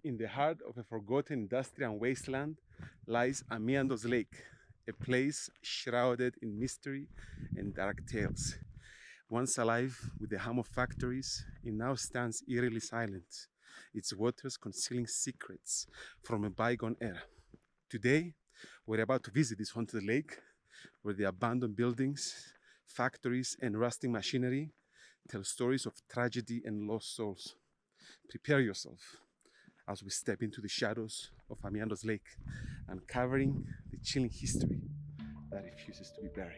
In the heart of a forgotten industrial wasteland lies Amiandos Lake, a place shrouded in mystery and dark tales. Once alive with the hum of factories, it now stands eerily silent, its waters concealing secrets from a bygone era. Today, we're about to visit this haunted lake where the abandoned buildings, factories, and rusting machinery tell stories of tragedy and lost souls. Prepare yourself as we step into the shadows of Amiandos Lake, uncovering the chilling history that refuses to be buried.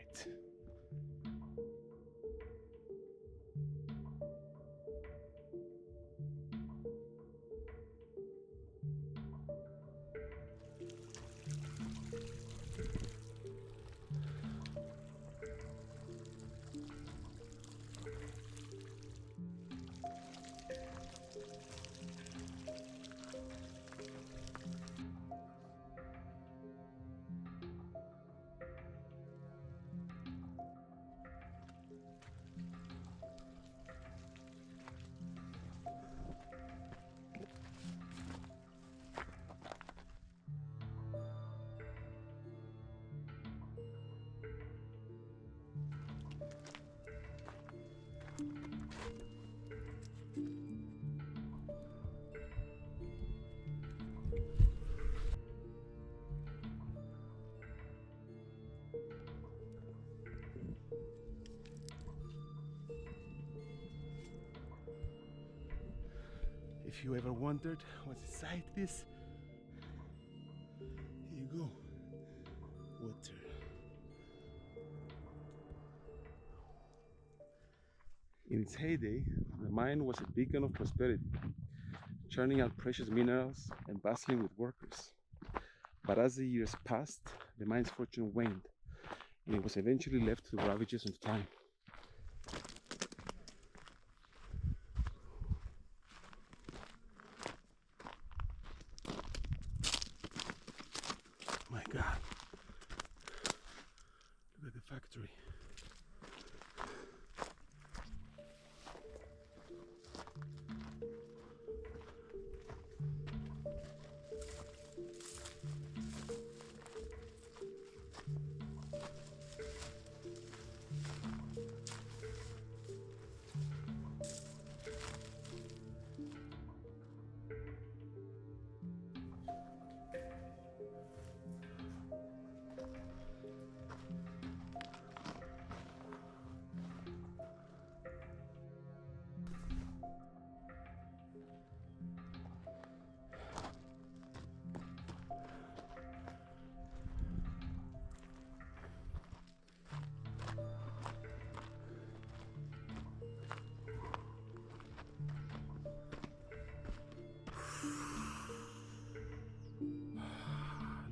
If you ever wondered what's inside this, here you go. Water. In its heyday, the mine was a beacon of prosperity, churning out precious minerals and bustling with workers. But as the years passed, the mine's fortune waned, and it was eventually left to the ravages of time. My God, look at the factory.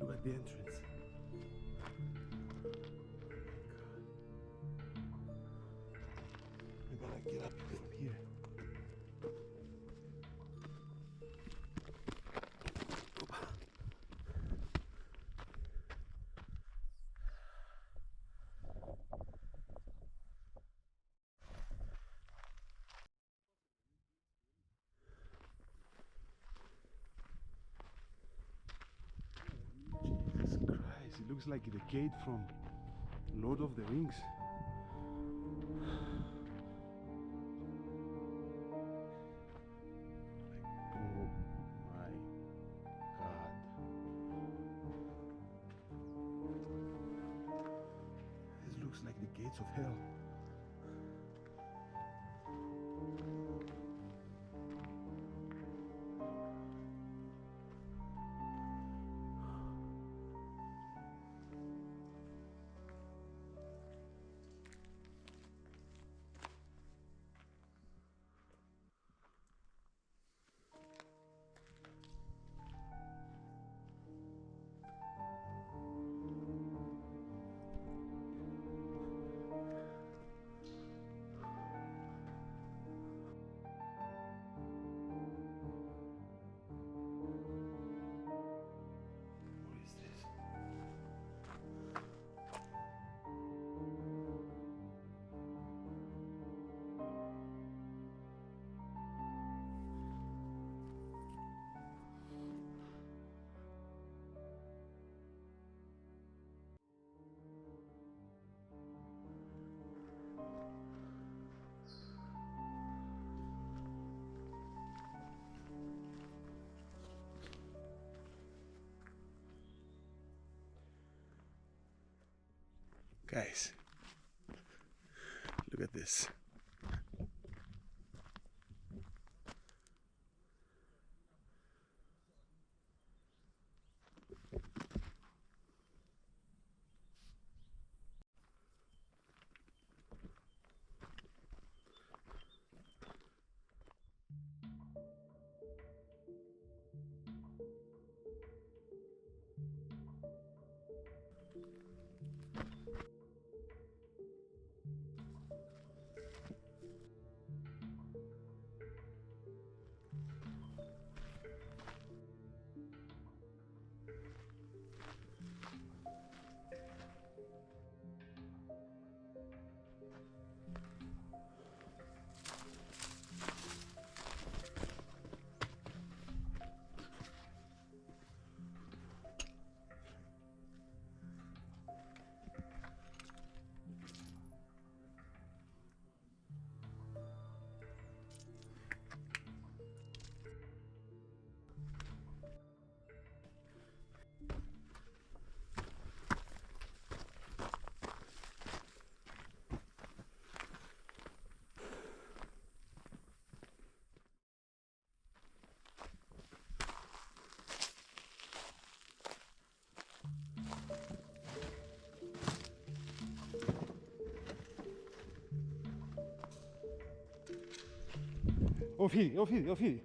Look at the entrance. I gotta get up from here. Jesus Christ, it looks like the gate from Lord of the Rings. Oh my God. This looks like the gates of hell. Guys, look at this. Ofidi.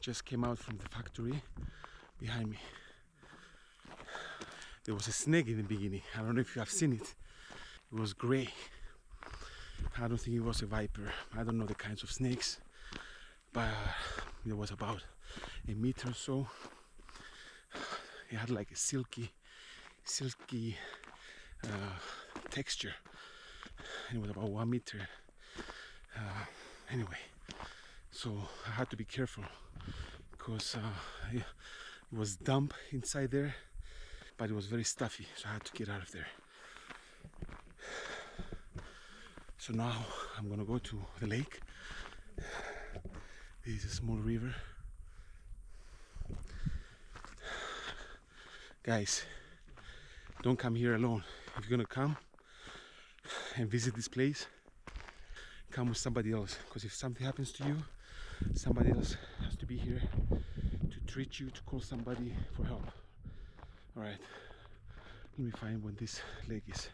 just came out from the factory behind me. There was a snake in the beginning. I don't know if you have seen it. It was gray. I don't think it was a viper. I don't know the kinds of snakes, but it was about a meter or so. It had like a silky texture. It was about 1 meter. Anyway, so I had to be careful because it was damp inside there, but it was very stuffy, so I had to get out of there. So now I'm gonna go to the lake. This is a small river. Guys, don't come here alone. If you're gonna come and visit this place, come with somebody else, because if something happens to you, somebody else has to be here to treat you, to call somebody for help. All right, let me find when this lake is.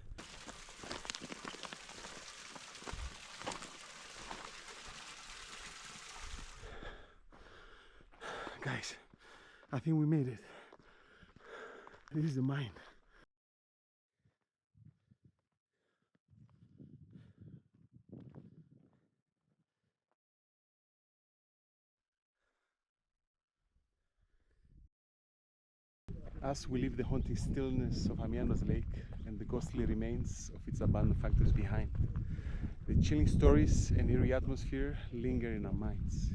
Guys, I think we made it. This is the mine. As we leave the haunting stillness of Amiandos Lake and the ghostly remains of its abandoned factories behind, the chilling stories and eerie atmosphere linger in our minds.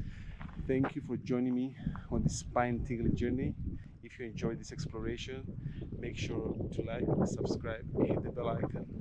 Thank you for joining me on this spine-tingling journey. If you enjoyed this exploration, make sure to like, subscribe, and hit the bell icon